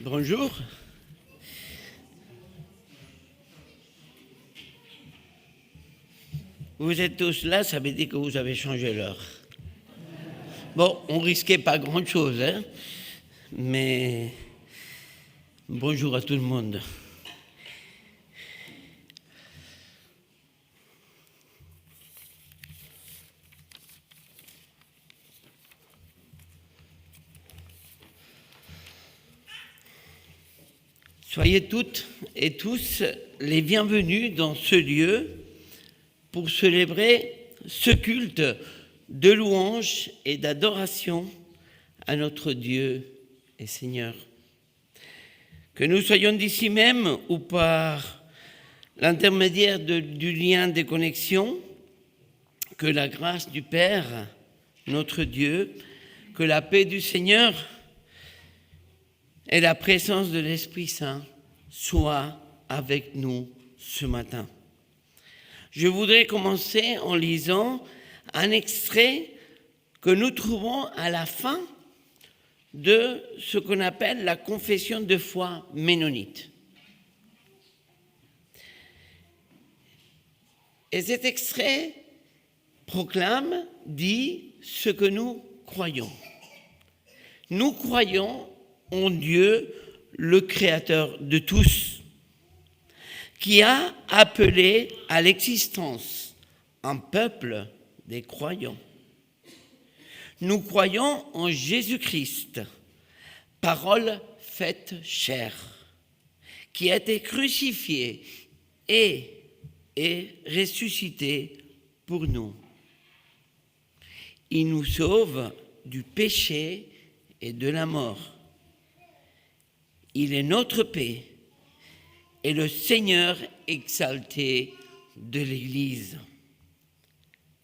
Bonjour. Vous êtes tous là, ça veut dire que vous avez changé l'heure. Bon, on risquait pas grand-chose, hein, mais bonjour à tout le monde. Soyez toutes et tous les bienvenus dans ce lieu pour célébrer ce culte de louange et d'adoration à notre Dieu et Seigneur. Que nous soyons d'ici même ou par l'intermédiaire du lien des connexions, que la grâce du Père, notre Dieu, que la paix du Seigneur et la présence de l'Esprit Saint soient avec nous ce matin. Je voudrais commencer en lisant un extrait que nous trouvons à la fin de ce qu'on appelle la confession de foi ménonite. Et cet extrait proclame, dit ce que nous croyons. Nous croyons en Dieu, le Créateur de tous, qui a appelé à l'existence un peuple des croyants. Nous croyons en Jésus-Christ, parole faite chair, qui a été crucifié et ressuscité pour nous. Il nous sauve du péché et de la mort. Il est notre paix et le Seigneur exalté de l'Église.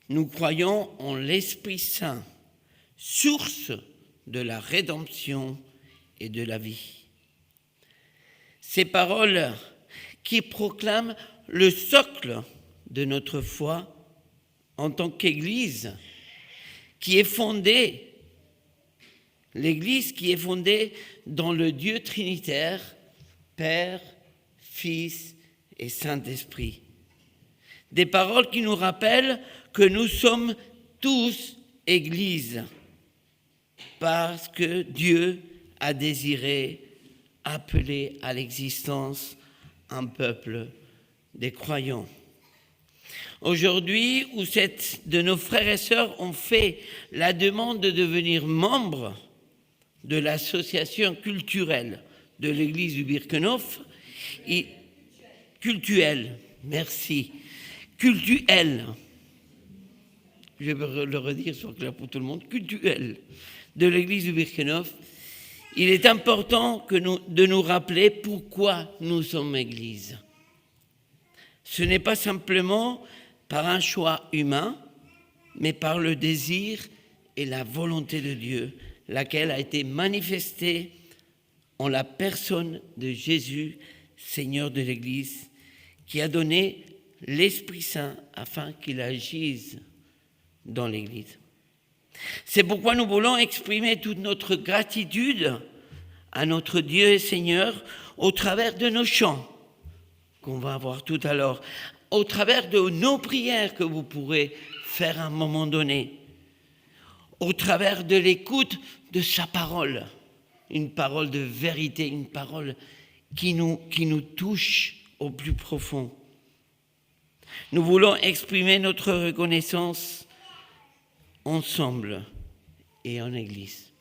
Nous croyons en l'Esprit Saint, source de la rédemption et de la vie. Ces paroles qui proclament le socle de notre foi en tant qu'Église, qui est fondée, l'Église qui est fondée dans le Dieu trinitaire, Père, Fils et Saint-Esprit. Des paroles qui nous rappellent que nous sommes tous Église, parce que Dieu a désiré appeler à l'existence un peuple des croyants. Aujourd'hui, où sept de nos frères et sœurs ont fait la demande de devenir membres de l'association culturelle de l'église du Birkenhof, cultuelle, merci, cultuelle, je vais le redire sur clair pour tout le monde, cultuelle de l'église du Birkenhof, il est important de nous rappeler pourquoi nous sommes église. Ce n'est pas simplement par un choix humain, mais par le désir et la volonté de Dieu, laquelle a été manifestée en la personne de Jésus, Seigneur de l'Église, qui a donné l'Esprit Saint afin qu'il agisse dans l'Église. C'est pourquoi nous voulons exprimer toute notre gratitude à notre Dieu et Seigneur au travers de nos chants qu'on va avoir tout à l'heure, au travers de nos prières que vous pourrez faire à un moment donné, au travers de l'écoute de sa parole, une parole de vérité, une parole qui nous touche au plus profond. Nous voulons exprimer notre reconnaissance ensemble et en Église.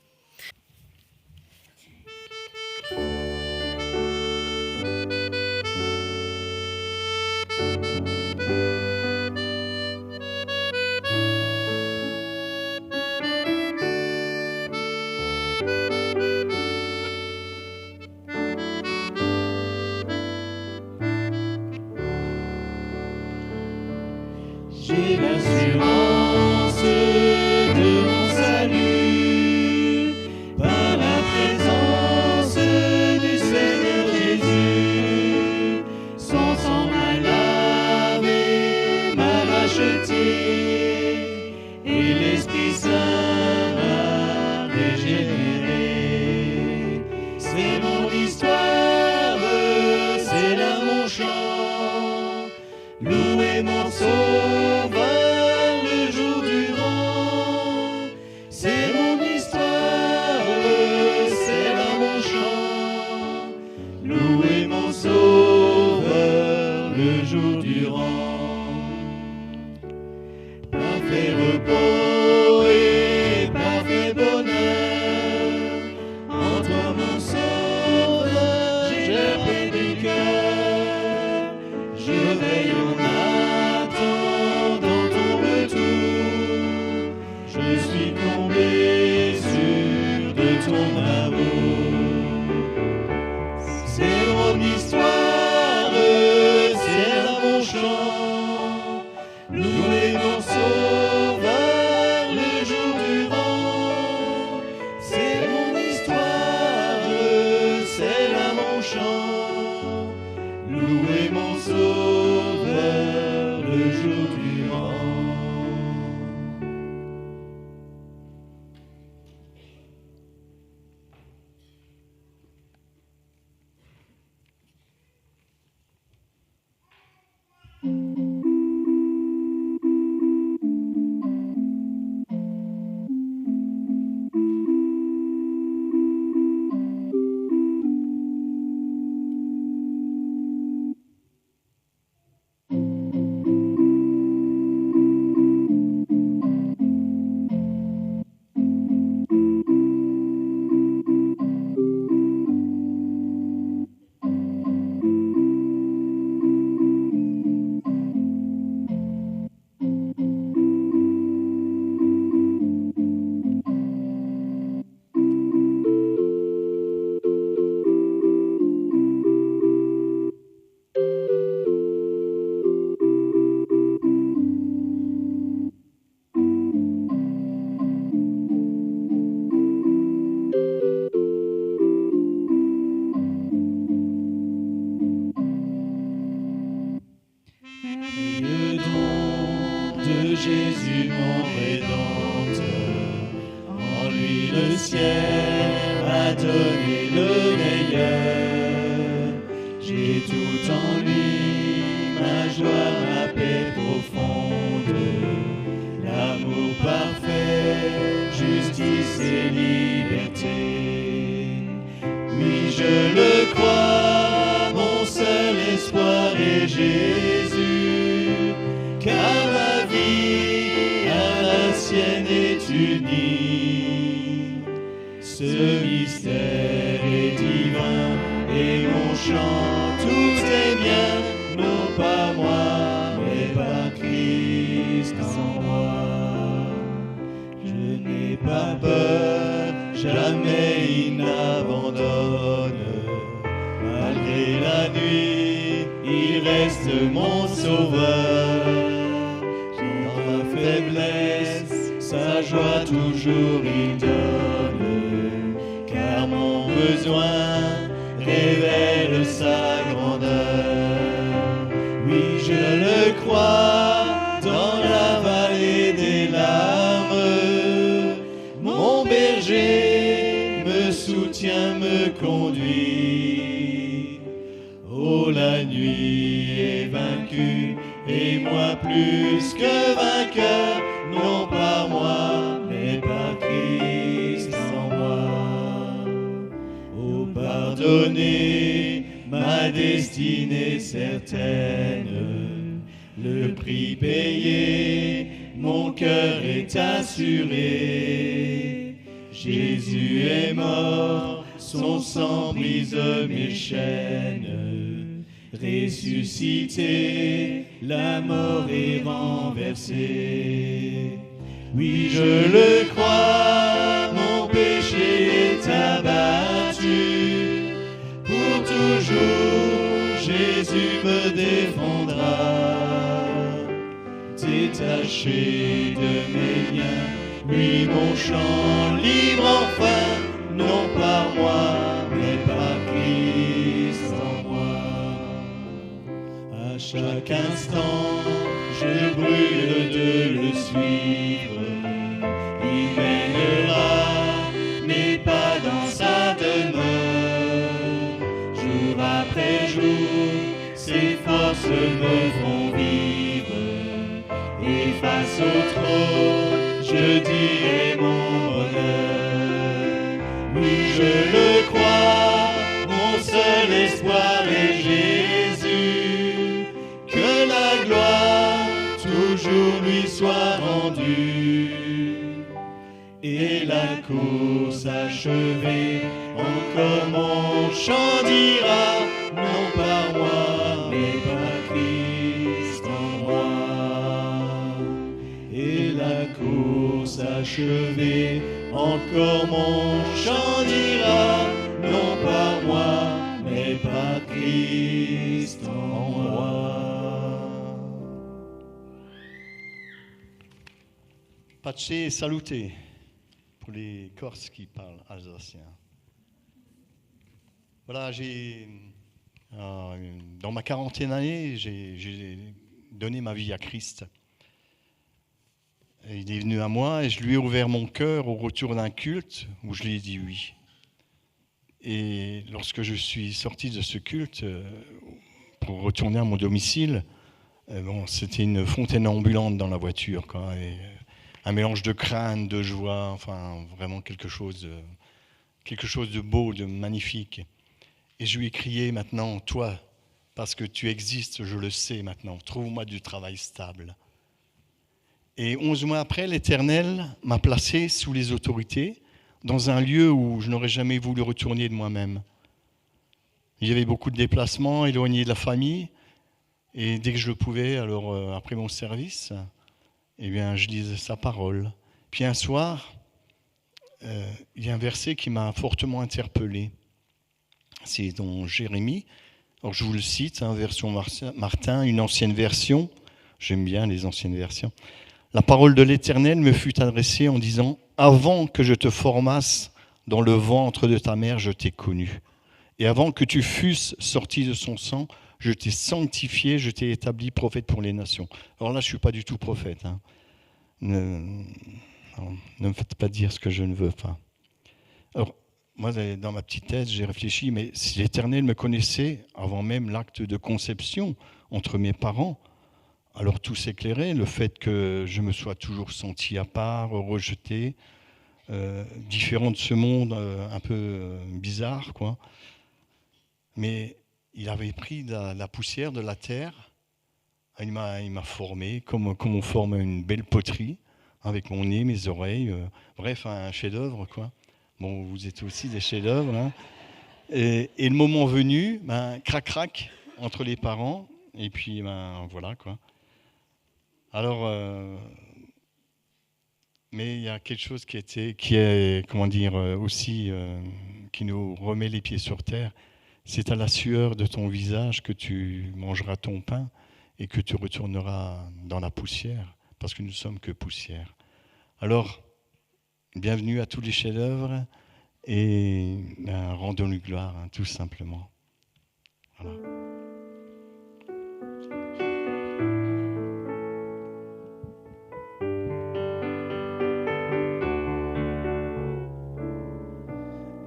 J'ai l'assurance de mon salut par la présence du Seigneur Jésus. Son sang m'a lavé, m'a racheté, et l'Esprit Saint m'a régénéré. C'est mon histoire. le jour durant. Parfait repos et parfait bonheur, en toi mon sauveur, j'ai paix du cœur. Je veille en attendant ton retour, je suis comblé sûr de ton amour. C'est mon histoire, c'est là mon chant, louer mon sauveur le jour durant. C'est mon histoire, c'est là mon chant, louer mon sauveur le jour durant. Le don de Jésus mon Rédempteur, en lui le ciel a donné le meilleur. J'ai tout en lui, ma joie, ma paix profonde, l'amour parfait, justice et liberté. Oui, je le crois, mon seul espoir est Jésus, car ma vie à la sienne est unie. Ce mystère est divin et mon chant, tout est mien, non pas moi, mais par Christ en moi. Je n'ai pas peur, jamais il n'abandonne. Malgré la nuit, il reste mon sauveur. Dans ma faiblesse, sa joie toujours il donne. Car mon besoin révèle sa grandeur. Oui, je le crois, dans la vallée des larmes, mon berger me soutient, me conduit. Oh, la nuit est vaincue, et moi plus que vainqueur, non pas moi, mais par Christ en moi. Oh, pardonnez ma destinée certaine, le prix payé, mon cœur est assuré. Jésus est mort, son sang brise mes chaînes. Ressuscité, la mort est renversée. Oui, je le crois, mon péché est abattu. Pour toujours, Jésus me défendra. Détaché de mes liens, lui mon chant libre enfin, non par moi, mais par Christ en moi. À chaque instant, je brûle de le suivre. Il mènera mes pas dans sa demeure. Jour après jour, ses forces me font vivre. Et face au trône, je dirai mon bonheur. Oui, je le crois, mon seul espoir est Jésus, soit rendu. Et la course achevée, encore mon chant dira, non par moi, mais par Christ en moi. Et la course achevée, encore mon chant dira, non par moi, mais par Christ en moi. Pace et saluté pour les Corses qui parlent alsacien. Voilà, dans ma quarantaine d'années, j'ai donné ma vie à Christ. Et il est venu à moi et je lui ai ouvert mon cœur au retour d'un culte où je lui ai dit oui. Et lorsque je suis sorti de ce culte pour retourner à mon domicile, c'était une fontaine ambulante dans la voiture, quoi, et un mélange de crainte, de joie, enfin vraiment quelque chose de beau, de magnifique. Et je lui ai crié maintenant, toi, parce que tu existes, je le sais maintenant, trouve-moi du travail stable. Et 11 mois après, l'Éternel m'a placé sous les autorités dans un lieu où je n'aurais jamais voulu retourner de moi-même. Il y avait beaucoup de déplacements, éloigné de la famille, et dès que je le pouvais, alors après mon service, eh bien, je lisais sa parole. Puis un soir, il y a un verset qui m'a fortement interpellé. C'est dans Jérémie. Alors je vous le cite, version Martin, une ancienne version. J'aime bien les anciennes versions. La parole de l'Éternel me fut adressée en disant « Avant que je te formasse dans le ventre de ta mère, je t'ai connu. Et avant que tu fusses sorti de son sang, je t'ai sanctifié, je t'ai établi prophète pour les nations. » Alors là, je ne suis pas du tout prophète. Ne me faites pas dire ce que je ne veux pas. Alors, moi, dans ma petite tête, j'ai réfléchi, mais si l'Éternel me connaissait avant même l'acte de conception entre mes parents, alors tout s'éclairait, le fait que je me sois toujours senti à part, rejeté, différent de ce monde un peu bizarre, quoi. Mais il avait pris la poussière de la terre, il m'a formé comme on forme une belle poterie, avec mon nez, mes oreilles, bref, un chef-d'œuvre, quoi. Bon, vous êtes aussi des chefs-d'œuvre, hein. Et le moment venu, crac-crac entre les parents, et puis voilà, quoi. Alors, mais il y a quelque chose qui est comment dire, aussi, qui nous remet les pieds sur terre. C'est à la sueur de ton visage que tu mangeras ton pain et que tu retourneras dans la poussière, parce que nous ne sommes que poussière. Alors, bienvenue à tous les chefs-d'œuvre et rendons-lui gloire, tout simplement. Voilà.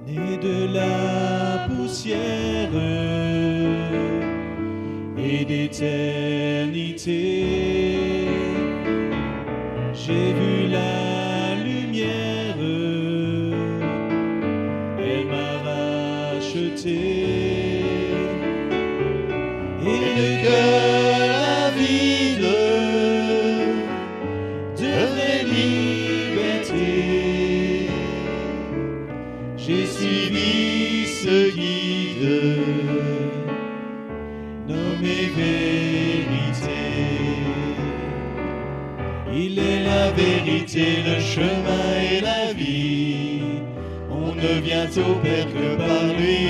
Né de la poussière et d'éternité, j'ai vu la lumière, elle m'a racheté, et le cœur avide de vraie liberté. J'ai suivi ce guide nommé vérité. Il est la vérité, le chemin et la vie. On ne vient au Père que par lui.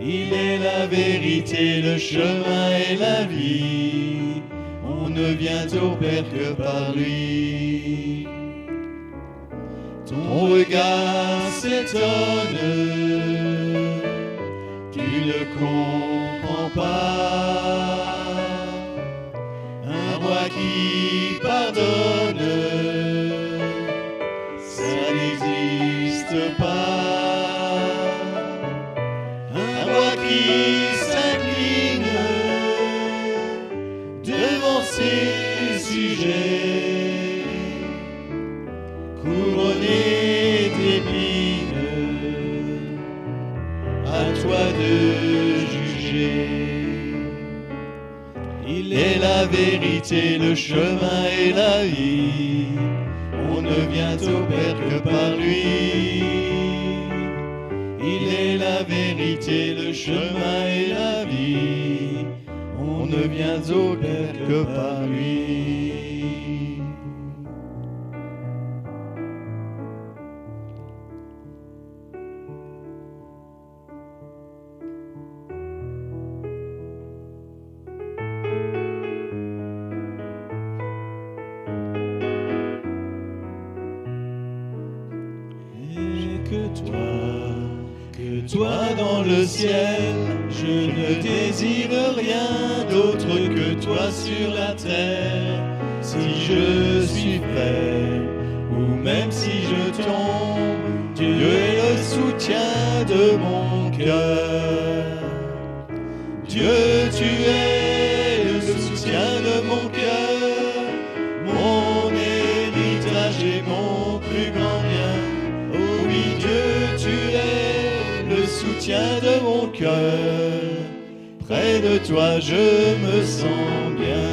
Il est la vérité, le chemin et la vie. On ne vient au Père que par lui. Ton regard s'étonne, tu ne comprends pas. Un roi qui pardonne, ça n'existe pas. Un roi qui s'incline devant ses sujets, couronné d'épines, à toi de juger. Il est la vérité, le chemin et la vie. On ne vient au Père que par lui. Il est la vérité, le chemin et la vie. On ne vient au Père que par lui. Toi dans le ciel, je ne désire rien d'autre que toi sur la terre. Si je suis faible, ou même si je tombe, Dieu est le soutien de mon cœur. Dieu, tu es le soutien de mon cœur, mon héritage et mon plus grand bien. Oh oui, Dieu, tu es le soutien de mon cœur, près de toi je me sens bien.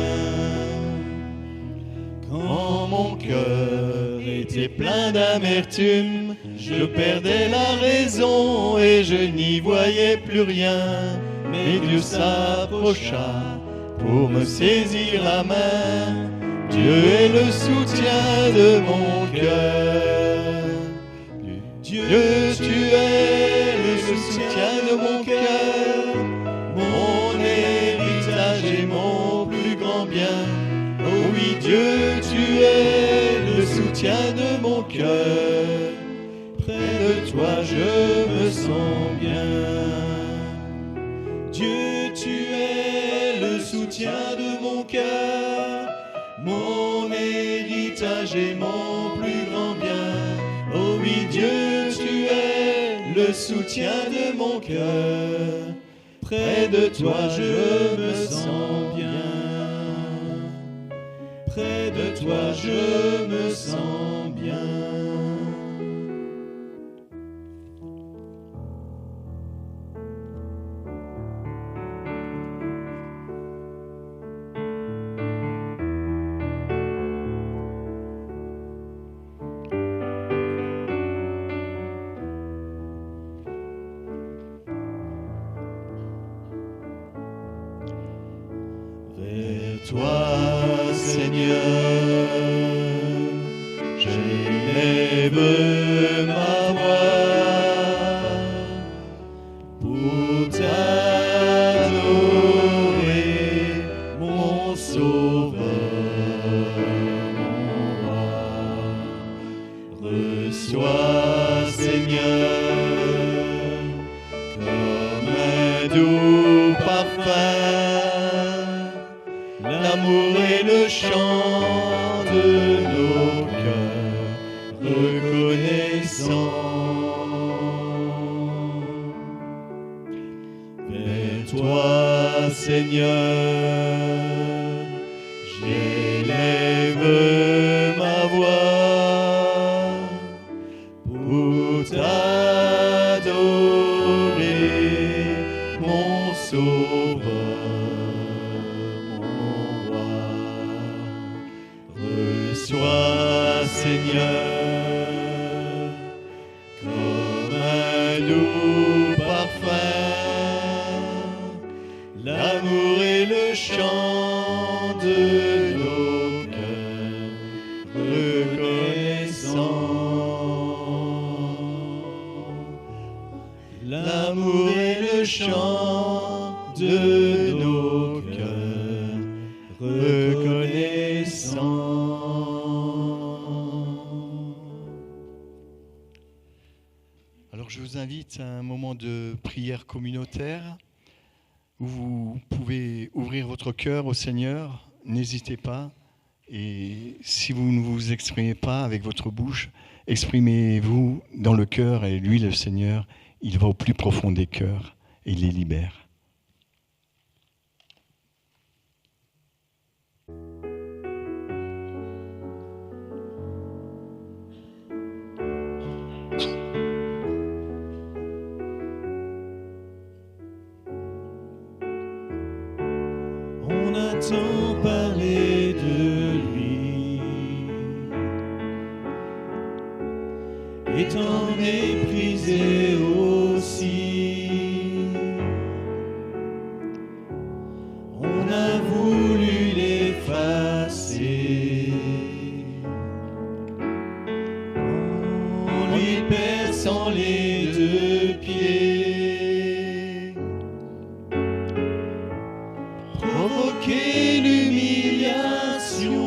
Quand mon cœur était plein d'amertume, je perdais la raison et je n'y voyais plus rien. Mais Dieu s'approcha pour me saisir la main. Dieu est le soutien de mon cœur. Dieu, tu es le soutien de mon cœur, mon héritage et mon plus grand bien. Oh oui, Dieu, tu es le soutien de mon cœur. Près de toi, je me sens bien. Dieu, tu es le soutien de mon cœur, mon héritage et mon plus grand bien. Oh oui, Dieu, tu es le soutien de mon cœur. Près de toi, je me sens bien. Près de toi, je me sens bien. Toi, Seigneur, j'élève ma voix pour t'adorer, mon Sauveur, mon roi. Reçois, Seigneur, comme un doux parfum, l'amour et le chant de nos cœurs reconnaissants. Vers toi, Seigneur, j'élève ma voix pour t'adorer, mon Sauveur. Reçois, Seigneur, comme un doux parfum, l'amour et le chant de nos cœurs reconnaissants. L'amour et le chant de nos cœurs reconnaissants. Alors je vous invite à un moment de prière communautaire où vous pouvez ouvrir votre cœur au Seigneur. N'hésitez pas. Et si vous ne vous exprimez pas avec votre bouche, exprimez-vous dans le cœur et lui, le Seigneur, il va au plus profond des cœurs et il les libère. On a tant parlé de lui, et tant méprisé aussi. On a voulu l'effacer en lui perçant les deux pieds, provoquer l'humiliation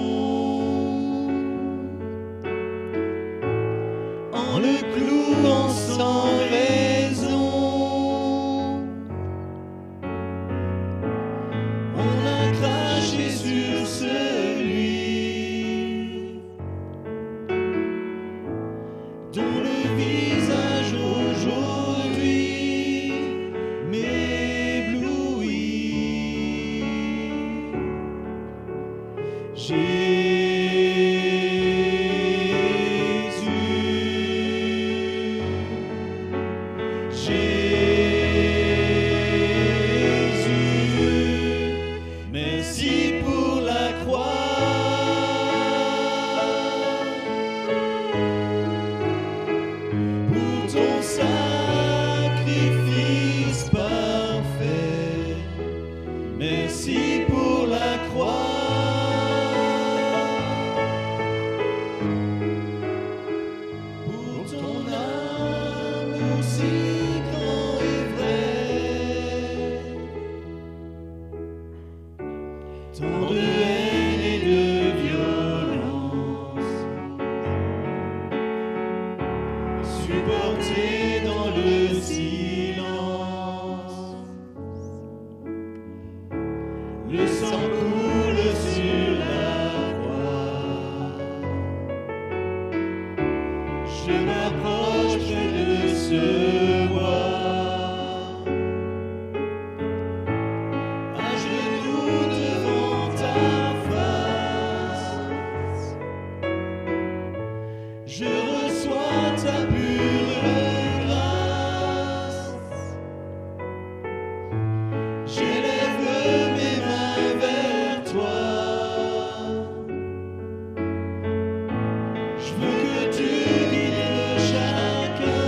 en le clouant sans raison. On a craché sur celui dont le visage aujourd'hui m'éblouit. Jésus, merci pour la croix, pour ton sacrifice parfait. Merci pour la croix, pour ton amour si grand et vrai. Tant de haine et de violence supportée dans le silence. Le sang coule sur la croix. Je m'approche près de ce bois, à genoux devant ta face. Je reçois ta pure grâce. J'élève mes mains vers toi. Je veux que tu guides chacun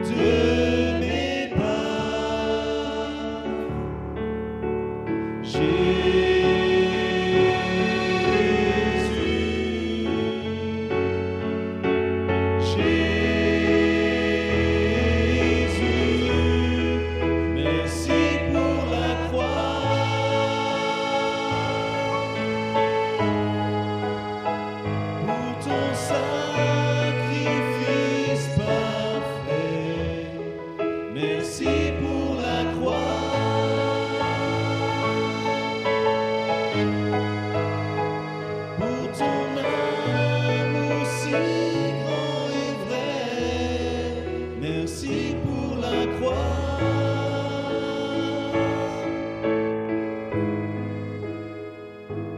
de mes pas. Jésus, merci pour la croix, pour ton sacrifice parfait. Merci pour la croix, pour ton amour si grand et vrai. Merci pour la croix,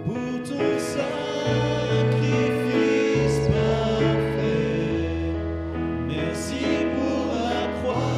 pour ton sacrifice parfait. Merci pour la croix.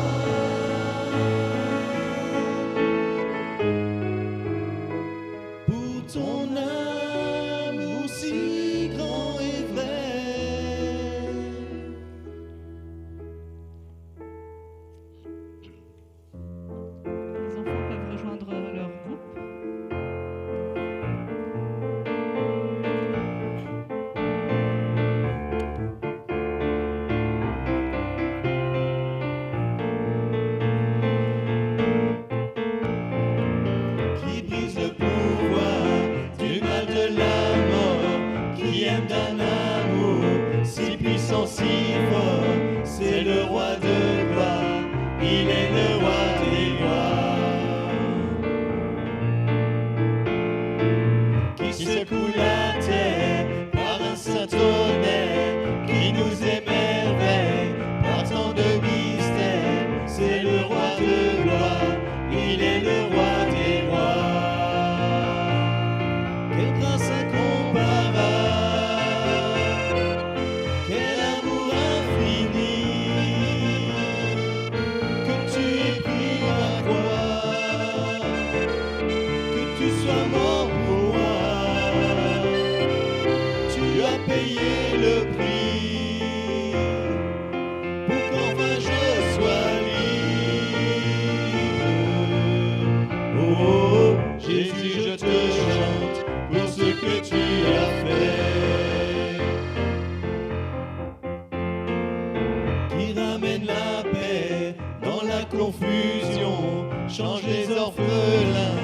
profusion, change les orphelins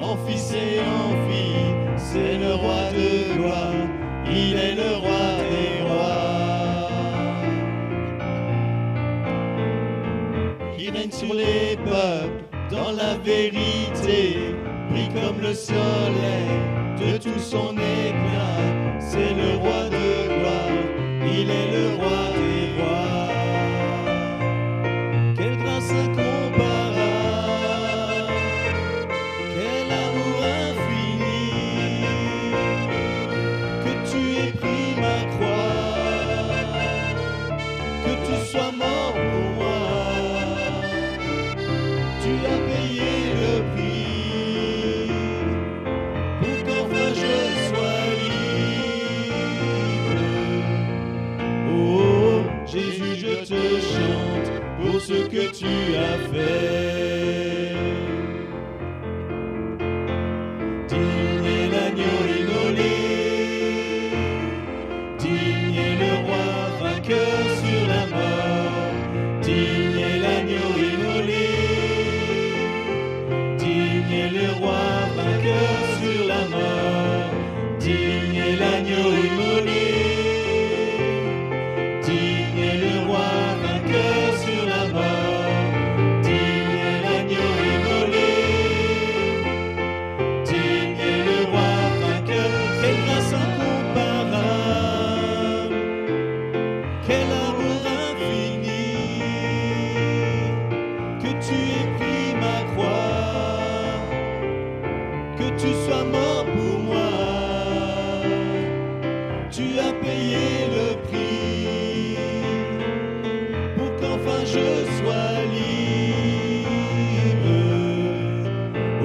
en fils et en filles. C'est le roi de gloire, il est le roi des rois. Qui règne sur les peuples dans la vérité, brille comme le soleil de tout son éclat. C'est le roi de gloire, il est le roi des rois. Quelle grâce incomparable, quel amour infini, que tu aies pris ma croix, que tu sois mort pour moi. Tu as payé le prix pour qu'enfin je sois libre. Oh Jésus, je te chante pour ce que tu as fait. Digne est l'agneau immolé, digne est le roi vainqueur sur la mort. Digne est l'agneau immolé, digne est le roi vainqueur sur la mort. Digne est l'agneau immolé, digne est le roi vainqueur sur la mort. Digne est l'agneau immolé, digne est le roi vainqueur. Quelle grâce incomparable, quel amour infini, que tu aies pris ma croix, que tu sois mort pour moi. Tu as payé le prix pour qu'enfin je sois libre.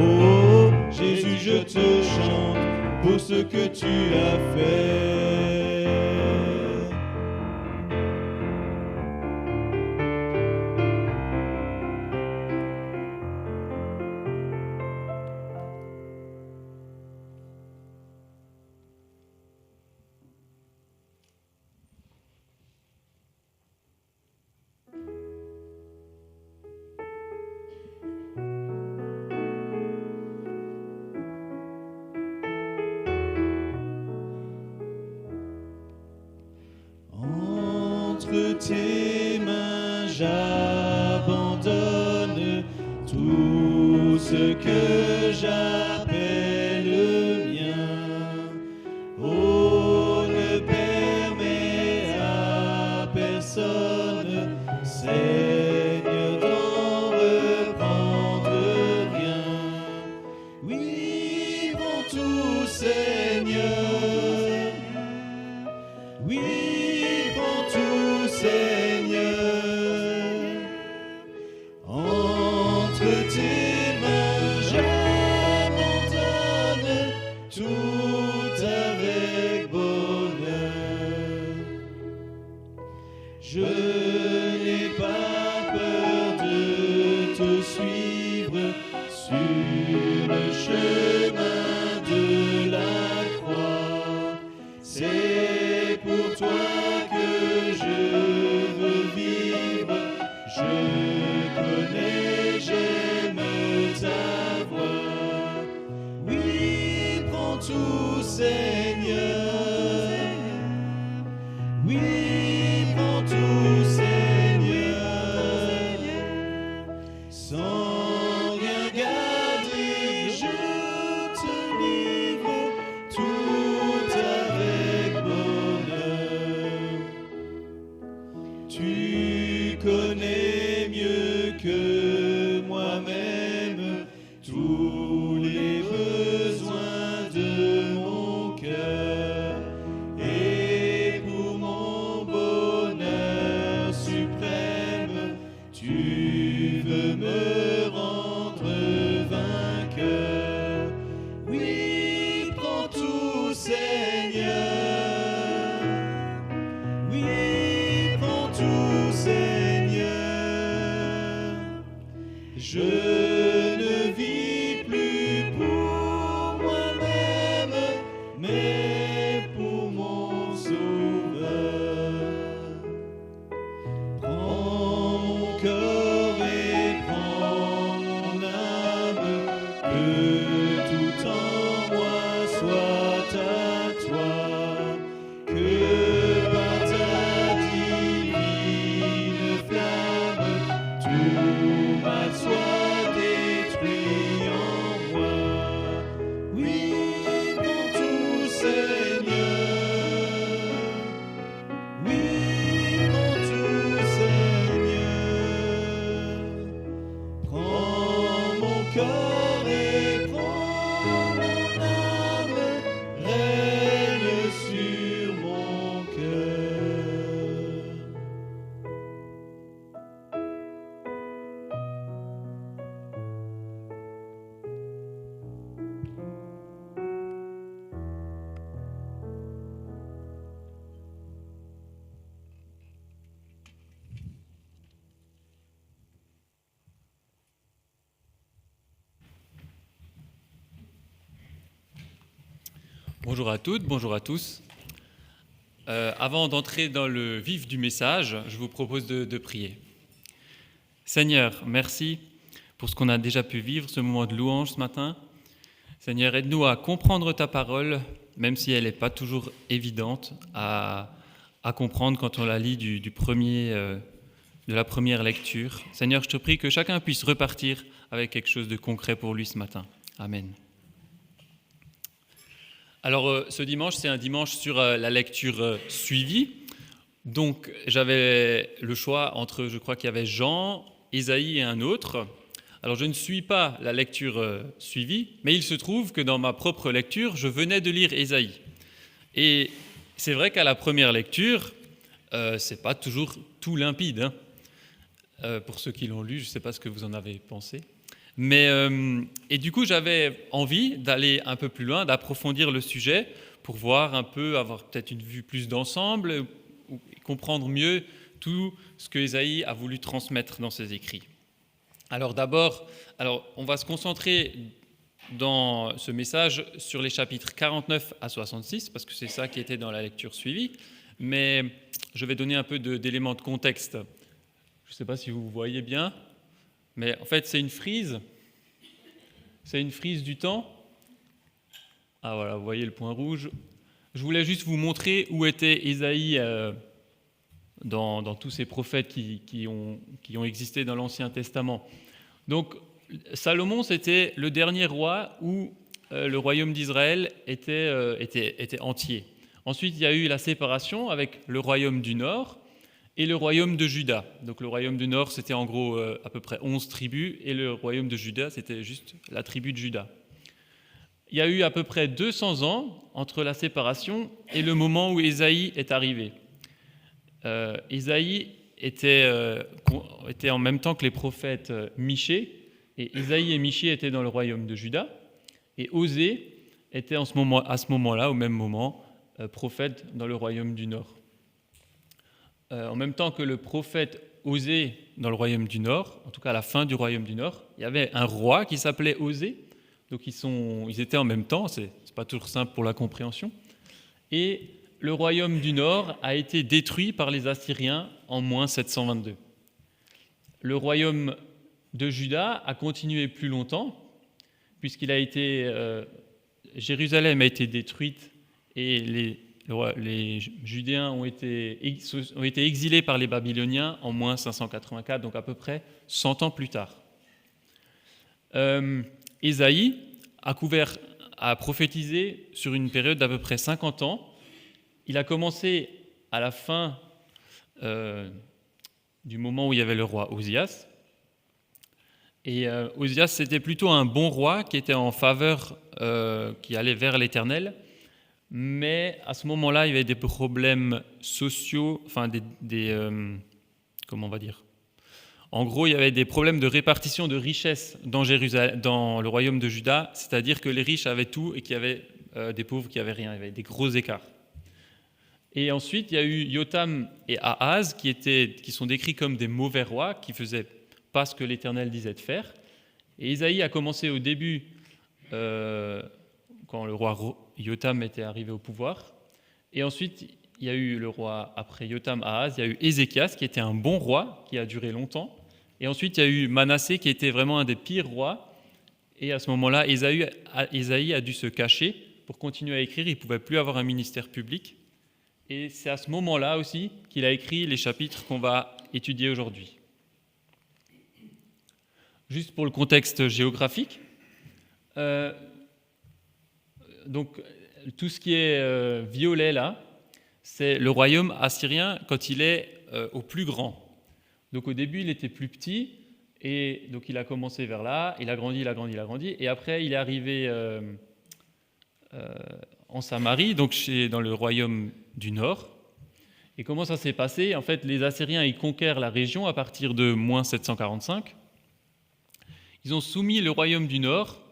Oh Jésus, je te chante pour ce que tu as fait. Entre tes mains j'abandonne tout ce que j'appelle mien. Oh, ne permets à personne, Seigneur, d'en reprendre rien. Oui, prends tout, Seigneur. Oui, prends tout, Seigneur. Entre tes mains j'abandonne tout avec bonheur. Je n'ai pas peur de te suivre sur le chemin de la croix. C'est pour toi que je veux vivre. Je connais, j'aime ta voix. Oui, prends tout, Seigneur. Oui, prends tout, Seigneur. Sans rien garder, je te livre tout avec bonheur. Tu connais mieux que moi-même tous les besoins de mon cœur. Et pour mon bonheur suprême, tu veux me rendre vainqueur. Oui, prends tout, Seigneur. Oui, prends tout, Seigneur. Je ne vis plus pour moi-même, mais pour mon Sauveur. Prends mon cœur et prends Que tout en moi soit à toi, que par ta divine flamme, tout mal soit détruit en moi. Oui, mon tout Seigneur, oui, mon tout Seigneur, prends mon cœur et prends mon âme, règne sur mon cœur. Bonjour à toutes, bonjour à tous. Avant d'entrer dans le vif du message, je vous propose de prier. Seigneur, merci pour ce qu'on a déjà pu vivre, ce moment de louange ce matin. Seigneur, aide-nous à comprendre ta parole, même si elle n'est pas toujours évidente à comprendre quand on la lit de la première lecture. Seigneur, je te prie que chacun puisse repartir avec quelque chose de concret pour lui ce matin. Amen. Alors, ce dimanche, c'est un dimanche sur la lecture suivie. Donc, j'avais le choix entre, je crois qu'il y avait Jean, Ésaïe et un autre. Alors, je ne suis pas la lecture suivie, mais il se trouve que dans ma propre lecture, je venais de lire Ésaïe. Et c'est vrai qu'à la première lecture, c'est pas toujours tout limpide. Pour ceux qui l'ont lu, je ne sais pas ce que vous en avez pensé. Mais, et du coup, j'avais envie d'aller un peu plus loin, d'approfondir le sujet pour voir un peu, avoir peut-être une vue plus d'ensemble, ou comprendre mieux tout ce que Ésaïe a voulu transmettre dans ses écrits. Alors d'abord, on va se concentrer dans ce message sur les chapitres 49 à 66, parce que c'est ça qui était dans la lecture suivie, mais je vais donner un peu d'éléments de contexte. Je ne sais pas si vous voyez bien, mais en fait, c'est une frise. C'est une frise du temps. Ah voilà, vous voyez le point rouge. Je voulais juste vous montrer où était Ésaïe dans tous ces prophètes qui ont existé dans l'Ancien Testament. Donc, Salomon, c'était le dernier roi où le royaume d'Israël était entier. Ensuite, il y a eu la séparation avec le royaume du Nord et le royaume de Juda. Donc le royaume du Nord, c'était en gros à peu près 11 tribus, et le royaume de Juda, c'était juste la tribu de Juda. Il y a eu à peu près 200 ans entre la séparation et le moment où Ésaïe est arrivé. Ésaïe était en même temps que les prophètes Michée, et Ésaïe et Michée étaient dans le royaume de Juda, et Osée était à ce moment-là, au même moment, prophète dans le royaume du Nord. En même temps que le prophète Osée dans le royaume du Nord, en tout cas à la fin du royaume du Nord, il y avait un roi qui s'appelait Osée, donc ils étaient en même temps, c'est pas toujours simple pour la compréhension, et le royaume du Nord a été détruit par les Assyriens en moins 722. Le royaume de Juda a continué plus longtemps, puisqu'il a été Jérusalem a été détruite et les Judéens ont été exilés par les Babyloniens en moins 584, donc à peu près 100 ans plus tard. Ésaïe a prophétisé sur une période d'à peu près 50 ans. Il a commencé à la fin du moment où il y avait le roi Osias. Et Osias, c'était plutôt un bon roi qui était en faveur, qui allait vers l'Éternel. Mais à ce moment-là, il y avait des problèmes sociaux, enfin comment on va dire ? En gros, il y avait des problèmes de répartition de richesses dans le royaume de Juda, c'est-à-dire que les riches avaient tout et qu'il y avait des pauvres qui n'avaient rien, il y avait des gros écarts. Et ensuite, il y a eu Jotham et Ahaz qui sont décrits comme des mauvais rois, qui faisaient pas ce que l'Éternel disait de faire. Et Ésaïe a commencé au début, quand le roi Jotham était arrivé au pouvoir. Et ensuite, il y a eu le roi, après Jotham, Ahaz, il y a eu Ézéchias, qui était un bon roi, qui a duré longtemps. Et ensuite, il y a eu Manassé, qui était vraiment un des pires rois, Et à ce moment-là, Ésaïe a dû se cacher pour continuer à écrire. Il ne pouvait plus avoir un ministère public. Et c'est à ce moment-là aussi qu'il a écrit les chapitres qu'on va étudier aujourd'hui. Juste pour le contexte géographique, donc tout ce qui est violet là, c'est le royaume assyrien quand il est au plus grand. Donc au début, il était plus petit, et donc il a commencé vers là, il a grandi, et après il est arrivé en Samarie, donc dans le royaume du Nord. Et comment ça s'est passé? En fait, les Assyriens, ils conquièrent la région à partir de moins 745. Ils ont soumis le royaume du Nord.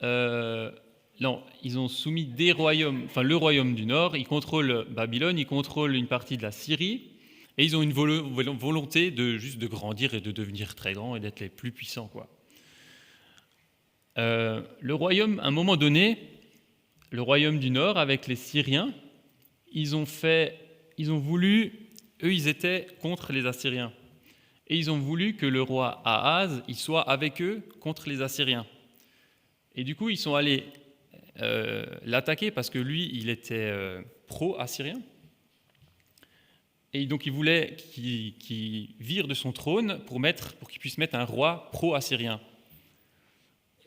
Ils ont soumis des royaumes, enfin le royaume du Nord. Ils contrôlent Babylone, ils contrôlent une partie de la Syrie. Et ils ont une volonté de grandir et de devenir très grands et d'être les plus puissants, quoi. Le royaume, à un moment donné, le royaume du Nord, avec les Syriens, ils ont voulu, eux, ils étaient contre les Assyriens. Et ils ont voulu que le roi Ahaz, il soit avec eux contre les Assyriens. Et du coup, ils sont allés l'attaquer parce que lui, il était pro-assyrien. Et donc, ils voulaient qu'il vire de son trône pour qu'il puisse mettre un roi pro-assyrien.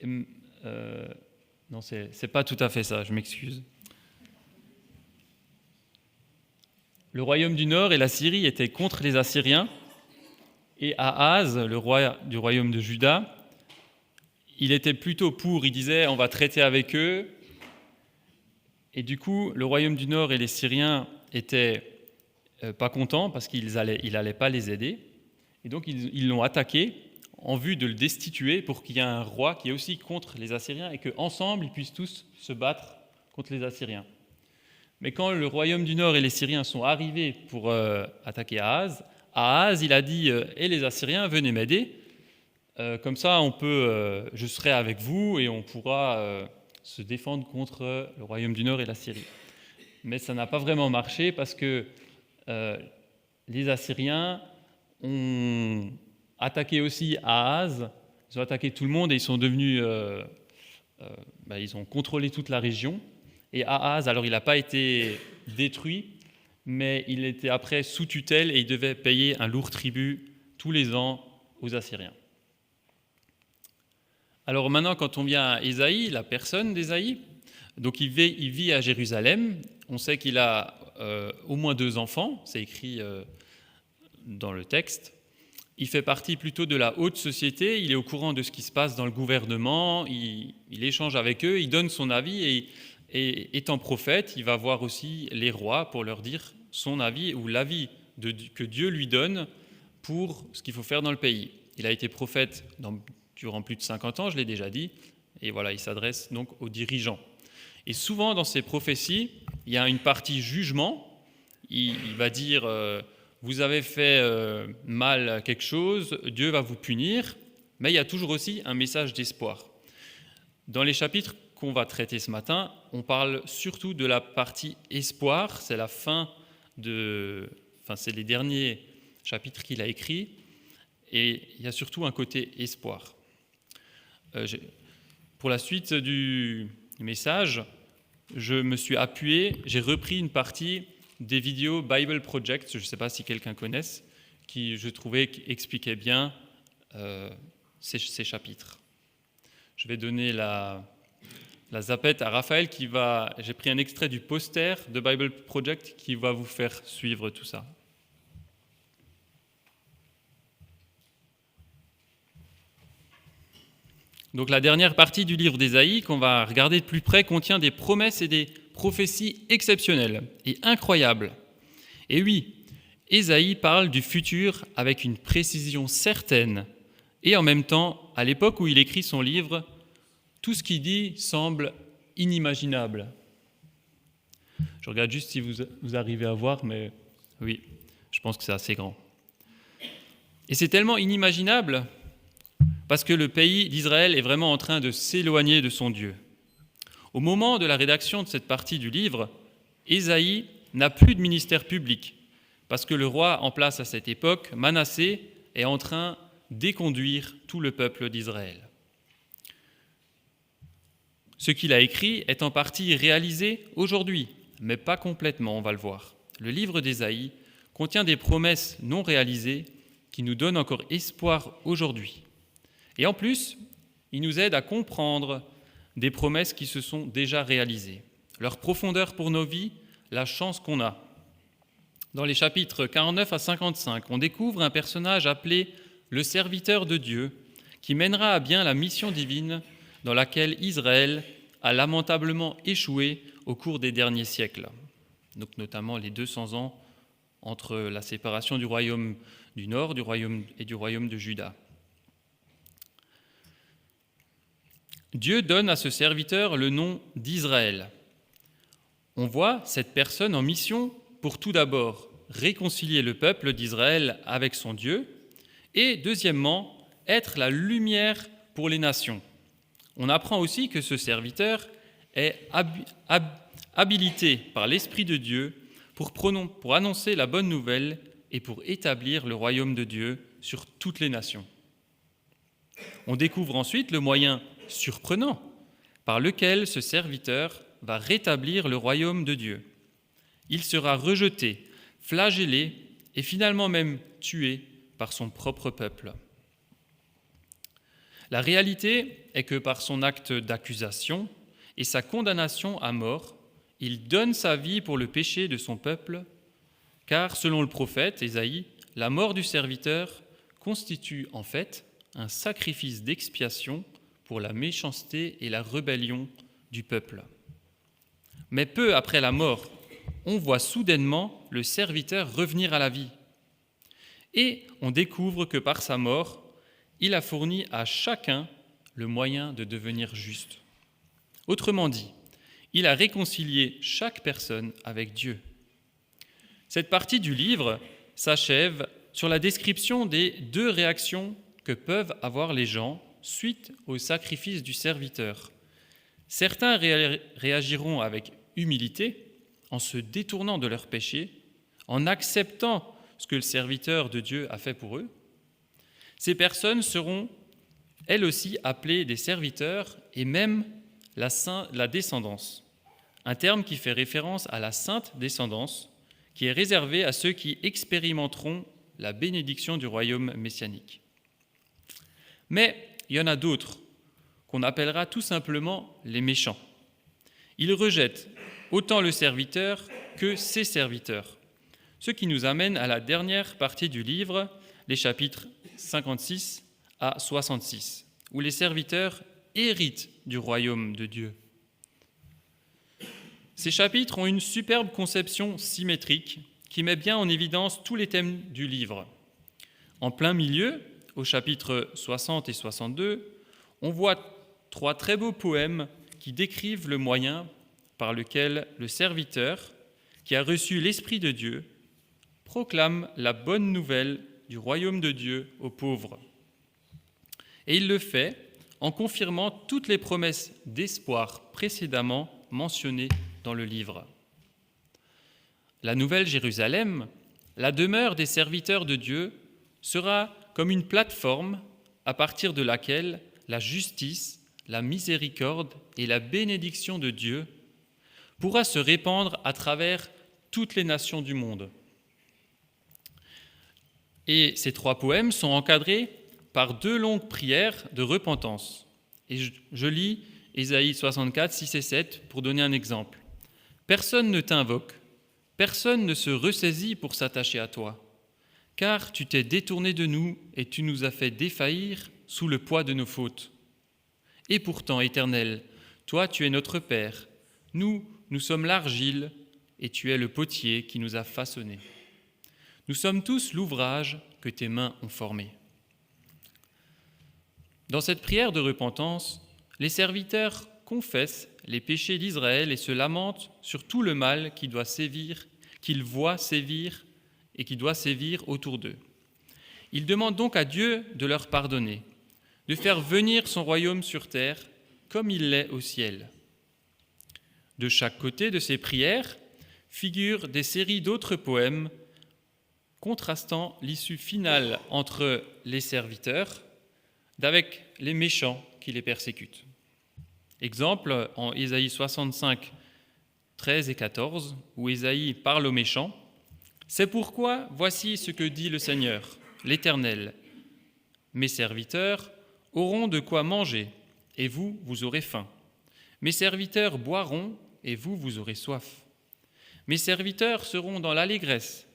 Non, c'est pas tout à fait ça, je m'excuse. Le royaume du Nord et la Syrie étaient contre les Assyriens, et Ahaz, le roi du royaume de Juda, il était plutôt pour, il disait on va traiter avec eux, et du coup le royaume du Nord et les Syriens étaient pas contents parce qu'il n'allait pas les aider, et donc ils l'ont attaqué en vue de le destituer pour qu'il y ait un roi qui est aussi contre les Assyriens et qu'ensemble ils puissent tous se battre contre les Assyriens. Mais quand le royaume du Nord et les Syriens sont arrivés pour attaquer Ahaz, il a dit « Et les Assyriens, venez m'aider, comme ça je serai avec vous et on pourra se défendre contre le royaume du Nord et la Syrie. » Mais ça n'a pas vraiment marché parce que les Assyriens ont attaqué aussi Ahaz, ils ont attaqué tout le monde et ils sont devenus, ils ont contrôlé toute la région. Et Ahaz, alors il n'a pas été détruit, mais il était après sous tutelle et il devait payer un lourd tribut tous les ans aux Assyriens. Alors maintenant, quand on vient à Ésaïe, la personne d'Ésaïe, donc il vit à Jérusalem, on sait qu'il a au moins 2 enfants, c'est écrit dans le texte. Il fait partie plutôt de la haute société, il est au courant de ce qui se passe dans le gouvernement, il échange avec eux, il donne son avis et étant prophète, il va voir aussi les rois pour leur dire son avis ou l'avis que Dieu lui donne pour ce qu'il faut faire dans le pays. Il a été prophète durant plus de 50 ans, je l'ai déjà dit, et voilà, il s'adresse donc aux dirigeants. Et souvent dans ces prophéties, il y a une partie jugement, il va dire vous avez fait mal quelque chose, Dieu va vous punir, mais il y a toujours aussi un message d'espoir. Dans les chapitres qu'on va traiter ce matin, on parle surtout de la partie espoir, c'est c'est les derniers chapitres qu'il a écrits, et il y a surtout un côté espoir. Pour la suite du message, je me suis appuyé, j'ai repris une partie des vidéos Bible Project, je ne sais pas si quelqu'un connaisse, qui je trouvais expliquait bien ces chapitres. Je vais donner la zapette à Raphaël j'ai pris un extrait du poster de Bible Project qui va vous faire suivre tout ça. Donc la dernière partie du livre d'Ésaïe qu'on va regarder de plus près contient des promesses et des prophéties exceptionnelles et incroyables. Et oui, Ésaïe parle du futur avec une précision certaine et en même temps, à l'époque où il écrit son livre, tout ce qu'il dit semble inimaginable. Je regarde juste si vous arrivez à voir, mais oui, je pense que c'est assez grand. Et c'est tellement inimaginable parce que le pays d'Israël est vraiment en train de s'éloigner de son Dieu. Au moment de la rédaction de cette partie du livre, Ésaïe n'a plus de ministère public parce que le roi en place à cette époque, Manassé, est en train d'éconduire tout le peuple d'Israël. Ce qu'il a écrit est en partie réalisé aujourd'hui, mais pas complètement, on va le voir. Le livre d'Ésaïe contient des promesses non réalisées qui nous donnent encore espoir aujourd'hui. Et en plus, il nous aide à comprendre des promesses qui se sont déjà réalisées. Leur profondeur pour nos vies, la chance qu'on a. Dans les chapitres 49 à 55, on découvre un personnage appelé le serviteur de Dieu, qui mènera à bien la mission divine dans laquelle Israël a lamentablement échoué au cours des derniers siècles, donc notamment les 200 ans entre la séparation du royaume du Nord du royaume de Juda. Dieu donne à ce serviteur le nom d'Israël. On voit cette personne en mission pour tout d'abord réconcilier le peuple d'Israël avec son Dieu et deuxièmement être la lumière pour les nations. On apprend aussi que ce serviteur est habilité par l'Esprit de Dieu pour annoncer la bonne nouvelle et pour établir le royaume de Dieu sur toutes les nations. On découvre ensuite le moyen surprenant par lequel ce serviteur va rétablir le royaume de Dieu. Il sera rejeté, flagellé et finalement même tué par son propre peuple. La réalité est que par son acte d'accusation et sa condamnation à mort, il donne sa vie pour le péché de son peuple, car selon le prophète Ésaïe, la mort du serviteur constitue en fait un sacrifice d'expiation pour la méchanceté et la rébellion du peuple. Mais peu après la mort, on voit soudainement le serviteur revenir à la vie. Et on découvre que par sa mort, il a fourni à chacun le moyen de devenir juste. Autrement dit, il a réconcilié chaque personne avec Dieu. Cette partie du livre s'achève sur la description des deux réactions que peuvent avoir les gens suite au sacrifice du serviteur. Certains réagiront avec humilité, en se détournant de leurs péchés, en acceptant ce que le serviteur de Dieu a fait pour eux. Ces personnes seront, elles aussi, appelées des serviteurs et même la descendance, un terme qui fait référence à la sainte descendance, qui est réservée à ceux qui expérimenteront la bénédiction du royaume messianique. Mais il y en a d'autres, qu'on appellera tout simplement les méchants. Ils rejettent autant le serviteur que ses serviteurs, ce qui nous amène à la dernière partie du livre, les chapitres 56 à 66, où les serviteurs héritent du royaume de Dieu. Ces chapitres ont une superbe conception symétrique qui met bien en évidence tous les thèmes du livre. En plein milieu, au chapitre 60 et 62, on voit 3 très beaux poèmes qui décrivent le moyen par lequel le serviteur, qui a reçu l'Esprit de Dieu, proclame la bonne nouvelle du royaume de Dieu aux pauvres. Et il le fait en confirmant toutes les promesses d'espoir précédemment mentionnées dans le livre. La Nouvelle Jérusalem, la demeure des serviteurs de Dieu, sera comme une plateforme à partir de laquelle la justice, la miséricorde et la bénédiction de Dieu pourra se répandre à travers toutes les nations du monde. Et ces 3 poèmes sont encadrés par 2 longues prières de repentance. Et je lis Ésaïe 64, 6 et 7 pour donner un exemple. « Personne ne t'invoque, personne ne se ressaisit pour s'attacher à toi, car tu t'es détourné de nous et tu nous as fait défaillir sous le poids de nos fautes. Et pourtant, Éternel, toi tu es notre Père, nous sommes l'argile et tu es le potier qui nous a façonnés. Nous sommes tous l'ouvrage que tes mains ont formé. » Dans cette prière de repentance, les serviteurs confessent les péchés d'Israël et se lamentent sur tout le mal qu'ils voient sévir et qui doit sévir autour d'eux. Ils demandent donc à Dieu de leur pardonner, de faire venir son royaume sur terre comme il l'est au ciel. De chaque côté de ces prières figurent des séries d'autres poèmes contrastant l'issue finale entre les serviteurs d'avec les méchants qui les persécutent. Exemple, en Ésaïe 65, 13 et 14, où Ésaïe parle aux méchants. « C'est pourquoi, voici ce que dit le Seigneur, l'Éternel. Mes serviteurs auront de quoi manger, et vous, vous aurez faim. Mes serviteurs boiront, et vous, vous aurez soif. Mes serviteurs seront dans l'allégresse,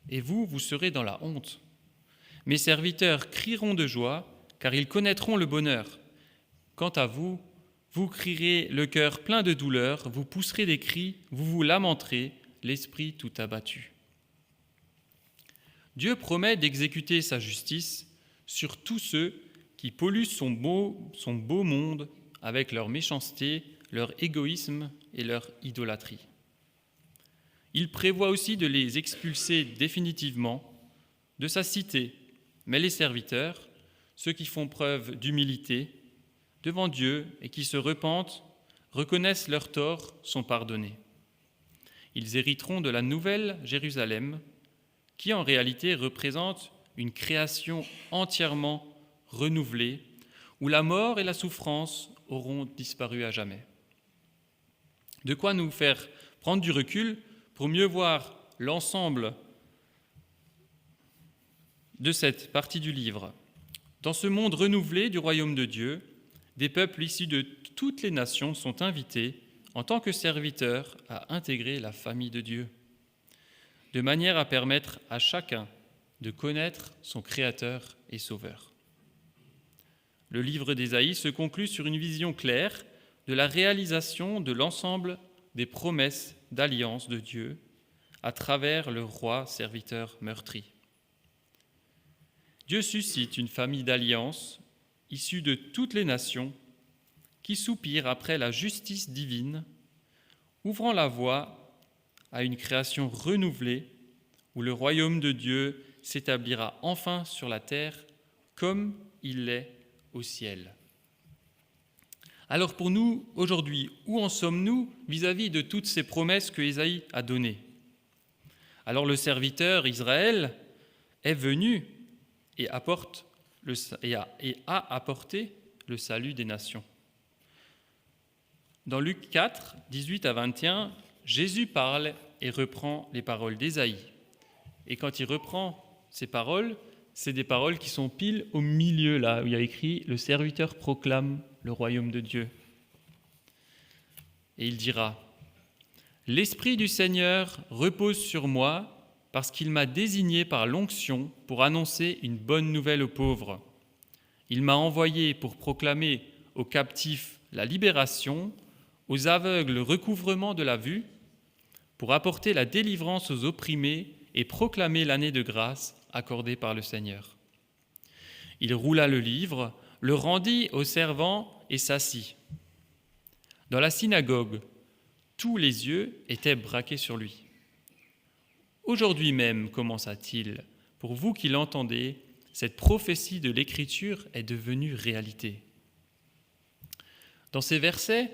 et vous, vous serez dans la honte. Mes serviteurs crieront de joie, car ils connaîtront le bonheur. Quant à vous, vous crierez le cœur plein de douleur, vous pousserez des cris, vous vous lamenterez, l'esprit tout abattu. » Dieu promet d'exécuter sa justice sur tous ceux qui polluent son beau monde avec leur méchanceté, leur égoïsme et leur idolâtrie. Il prévoit aussi de les expulser définitivement de sa cité, mais les serviteurs, ceux qui font preuve d'humilité devant Dieu et qui se repentent, reconnaissent leurs torts, sont pardonnés. Ils hériteront de la nouvelle Jérusalem, qui en réalité représente une création entièrement renouvelée, où la mort et la souffrance auront disparu à jamais. De quoi nous faire prendre du recul pour mieux voir l'ensemble de cette partie du livre. Dans ce monde renouvelé du royaume de Dieu, des peuples issus de toutes les nations sont invités, en tant que serviteurs, à intégrer la famille de Dieu, de manière à permettre à chacun de connaître son Créateur et Sauveur. Le livre d'Ésaïe se conclut sur une vision claire de la réalisation de l'ensemble des promesses d'alliance de Dieu à travers le roi serviteur meurtri. Dieu suscite une famille d'alliance issue de toutes les nations qui soupirent après la justice divine, ouvrant la voie à une création renouvelée où le royaume de Dieu s'établira enfin sur la terre comme il l'est au ciel. Alors pour nous, aujourd'hui, où en sommes-nous vis-à-vis de toutes ces promesses que Ésaïe a données ? Alors le serviteur Israël est venu et a apporté le salut des nations. Dans Luc 4, 18 à 21, Jésus parle et reprend les paroles d'Ésaïe. Et quand il reprend ces paroles, c'est des paroles qui sont pile au milieu, là où il y a écrit « Le serviteur proclame le royaume de Dieu ». Et il dira « L'Esprit du Seigneur repose sur moi parce qu'il m'a désigné par l'onction pour annoncer une bonne nouvelle aux pauvres. Il m'a envoyé pour proclamer aux captifs la libération, aux aveugles le recouvrement de la vue, pour apporter la délivrance aux opprimés et proclamer l'année de grâce accordée par le Seigneur. » Il roula le livre, le rendit aux servants et s'assit. Dans la synagogue, tous les yeux étaient braqués sur lui. « Aujourd'hui même, commença-t-il, pour vous qui l'entendez, cette prophétie de l'Écriture est devenue réalité. » Dans ces versets,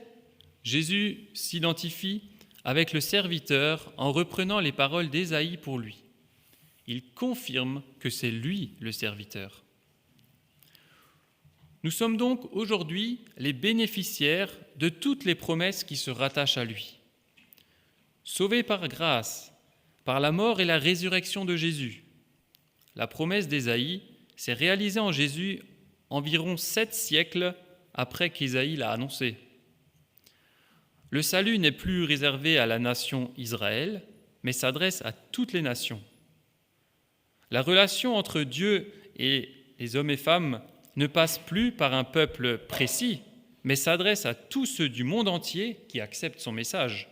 Jésus s'identifie avec le serviteur en reprenant les paroles d'Ésaïe pour lui. Il confirme que c'est lui le serviteur. Nous sommes donc aujourd'hui les bénéficiaires de toutes les promesses qui se rattachent à lui. Sauvés par grâce, par la mort et la résurrection de Jésus, la promesse d'Ésaïe s'est réalisée en Jésus environ 7 siècles après qu'Ésaïe l'a annoncé. Le salut n'est plus réservé à la nation Israël, mais s'adresse à toutes les nations. La relation entre Dieu et les hommes et femmes ne passe plus par un peuple précis, mais s'adresse à tous ceux du monde entier qui acceptent son message.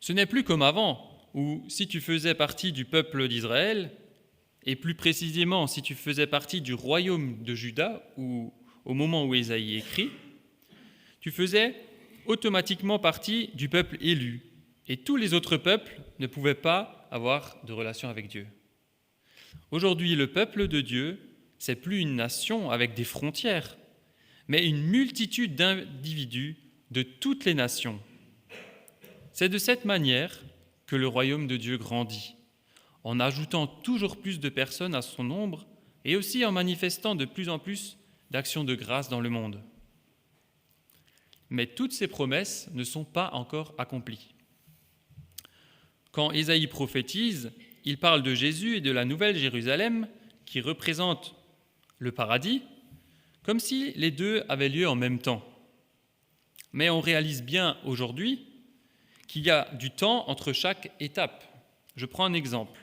Ce n'est plus comme avant, où si tu faisais partie du peuple d'Israël, et plus précisément si tu faisais partie du royaume de Juda, ou au moment où Ésaïe écrit, tu faisais automatiquement partie du peuple élu, et tous les autres peuples ne pouvaient pas avoir de relation avec Dieu. Aujourd'hui, le peuple de Dieu, c'est plus une nation avec des frontières, mais une multitude d'individus de toutes les nations. C'est de cette manière que le royaume de Dieu grandit, en ajoutant toujours plus de personnes à son nombre et aussi en manifestant de plus en plus d'actions de grâce dans le monde. mais toutes ces promesses ne sont pas encore accomplies. Quand Ésaïe prophétise, il parle de Jésus et de la Nouvelle Jérusalem qui représente le paradis, comme si les deux avaient lieu en même temps. Mais on réalise bien aujourd'hui qu'il y a du temps entre chaque étape. Je prends un exemple.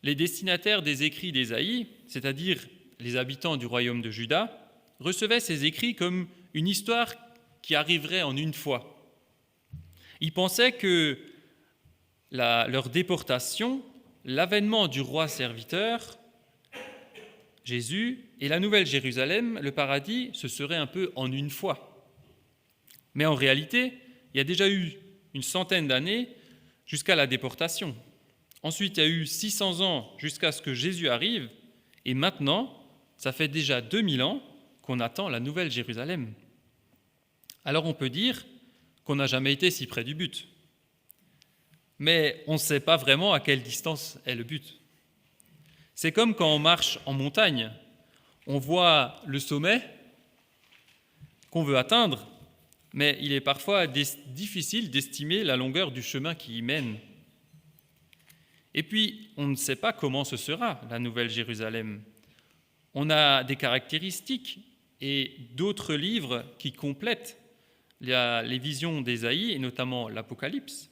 Les destinataires des écrits d'Ésaïe, c'est-à-dire les habitants du royaume de Juda, recevaient ces écrits comme une histoire qui arriverait en une fois. Ils pensaient que leur déportation, l'avènement du roi serviteur, Jésus, et la Nouvelle Jérusalem, le paradis, ce serait un peu en une fois. Mais en réalité, il y a déjà eu une centaine d'années jusqu'à la déportation. Ensuite, il y a eu 600 ans jusqu'à ce que Jésus arrive, et maintenant, ça fait déjà 2000 ans qu'on attend la Nouvelle Jérusalem. Alors on peut dire qu'on n'a jamais été si près du but. Mais on ne sait pas vraiment à quelle distance est le but. C'est comme quand on marche en montagne, on voit le sommet qu'on veut atteindre, mais il est parfois difficile d'estimer la longueur du chemin qui y mène. Et puis, on ne sait pas comment ce sera, la Nouvelle Jérusalem. On a des caractéristiques et d'autres livres qui complètent les visions d'Ésaïe, et notamment l'Apocalypse.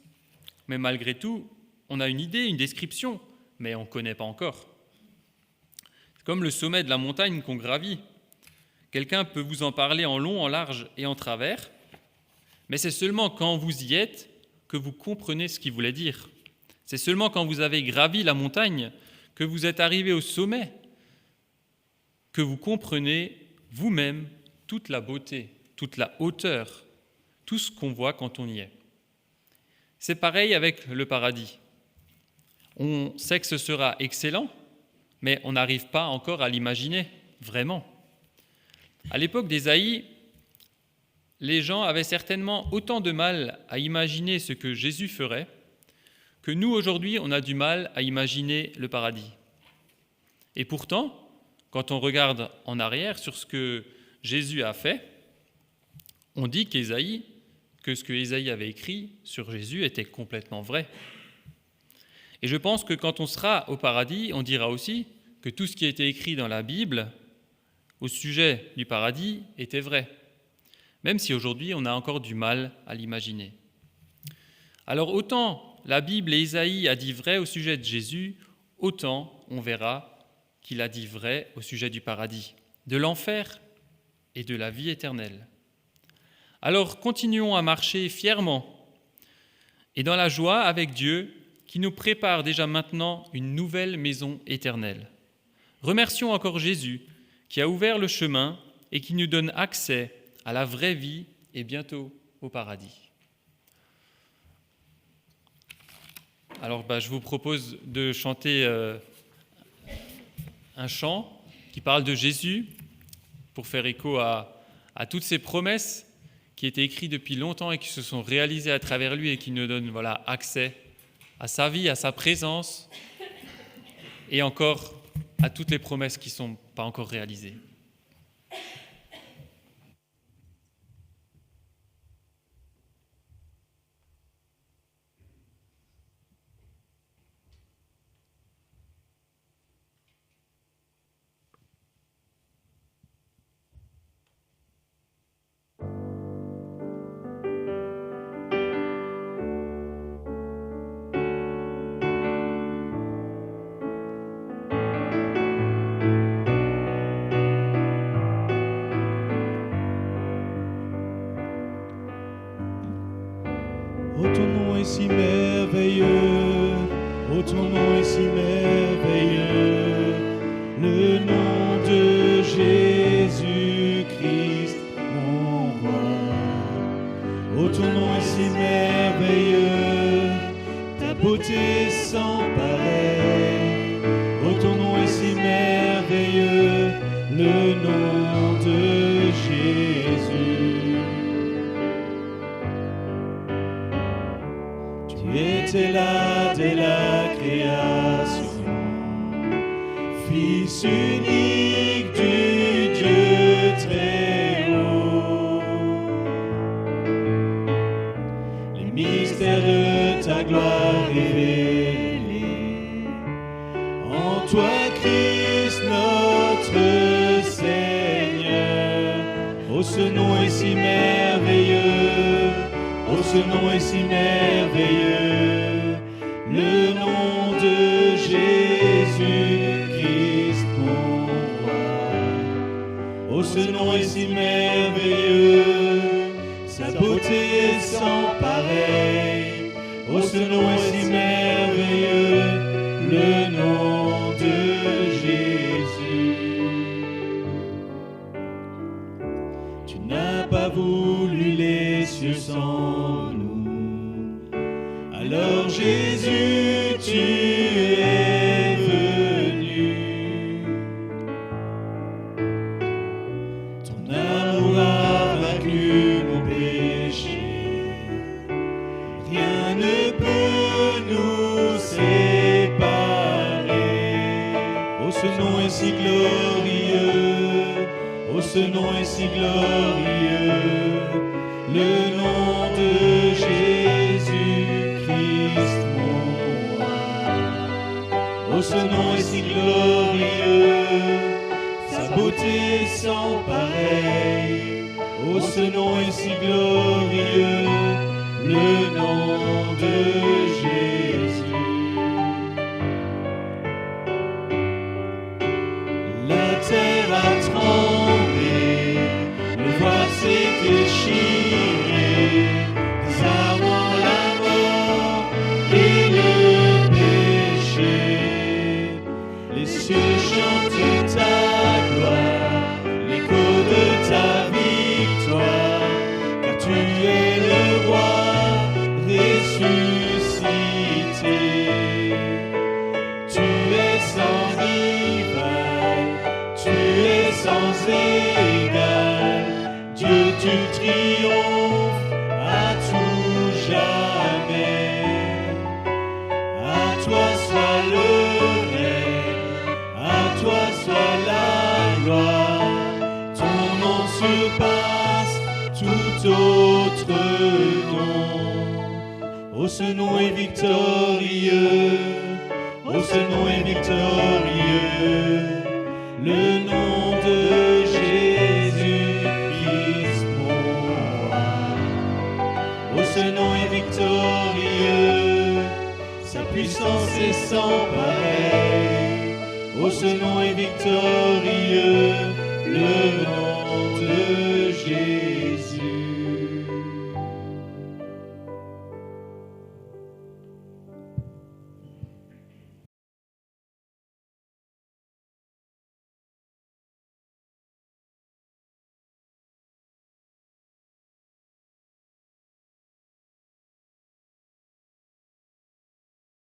Mais malgré tout, on a une idée, une description, mais on ne connaît pas encore. C'est comme le sommet de la montagne qu'on gravit. Quelqu'un peut vous en parler en long, en large et en travers, mais c'est seulement quand vous y êtes que vous comprenez ce qu'il voulait dire. C'est seulement quand vous avez gravi la montagne, que vous êtes arrivé au sommet, que vous comprenez vous-même toute la beauté, toute la hauteur, tout ce qu'on voit quand on y est. C'est pareil avec le paradis. On sait que ce sera excellent, mais on n'arrive pas encore à l'imaginer, vraiment. À l'époque d'Ésaïe, les gens avaient certainement autant de mal à imaginer ce que Jésus ferait que nous, aujourd'hui, on a du mal à imaginer le paradis. Et pourtant, quand on regarde en arrière sur ce que Jésus a fait, on dit que ce que Ésaïe avait écrit sur Jésus était complètement vrai. Et je pense que quand on sera au paradis, on dira aussi que tout ce qui a été écrit dans la Bible au sujet du paradis était vrai, même si aujourd'hui on a encore du mal à l'imaginer. Alors autant la Bible et Ésaïe a dit vrai au sujet de Jésus, autant on verra qu'il a dit vrai au sujet du paradis, de l'enfer et de la vie éternelle. Alors continuons à marcher fièrement et dans la joie avec Dieu qui nous prépare déjà maintenant une nouvelle maison éternelle. Remercions encore Jésus qui a ouvert le chemin et qui nous donne accès à la vraie vie et bientôt au paradis. Alors je vous propose de chanter un chant qui parle de Jésus pour faire écho à toutes ces promesses qui étaient écrites depuis longtemps et qui se sont réalisées à travers lui et qui nous donnent accès à sa vie, à sa présence et encore à toutes les promesses qui ne sont pas encore réalisées. Si merveilleux, ô ton nom est si merveilleux, le nom de Jésus-Christ, mon roi. Ô ton nom est si merveilleux, ta beauté sans pareil. Ô ton nom est si merveilleux, le nom de Jésus. Tu étais là dès la création, Fils unique du Dieu très haut. Oh, ce nom est si merveilleux. Oh, ce nom est si merveilleux. Le nom de Jésus-Christ, mon roi. Oh, ce nom est si merveilleux. Sa beauté est sans pareil. Oh, ce nom est si merveilleux. Le nom de Jésus. Tu n'as pas voulu les cieux sans nous. Alors Jésus, tu es venu. Ton amour a vaincu nos péchés. Rien ne peut nous séparer. Oh, ce nom est si glorieux. Oh, ce nom est si glorieux. Le nom de Jésus-Christ, mon roi. Oh, ce nom est si glorieux. Sa beauté est sans pareil. Oh, ce nom est si glorieux. Le nom de Jésus. La terre a tremblé, le voile s'est déchiré, des arbres la mort et le péché. Les cieux chantent ta gloire, l'écho de ta victoire, car tu es le roi ressuscité. Tu es sans rival, tu es sans égal, Dieu tu triomphes à tout jamais. À toi soit le règne, à toi soit la gloire, ton nom surpasse tout autre nom. Oh, ce nom est victorieux, oh, ce nom est victorieux, le nom de Jésus-Christ, mon roi. Oh, ce nom est victorieux, sa puissance est sans pareil. Oh, ce nom est victorieux,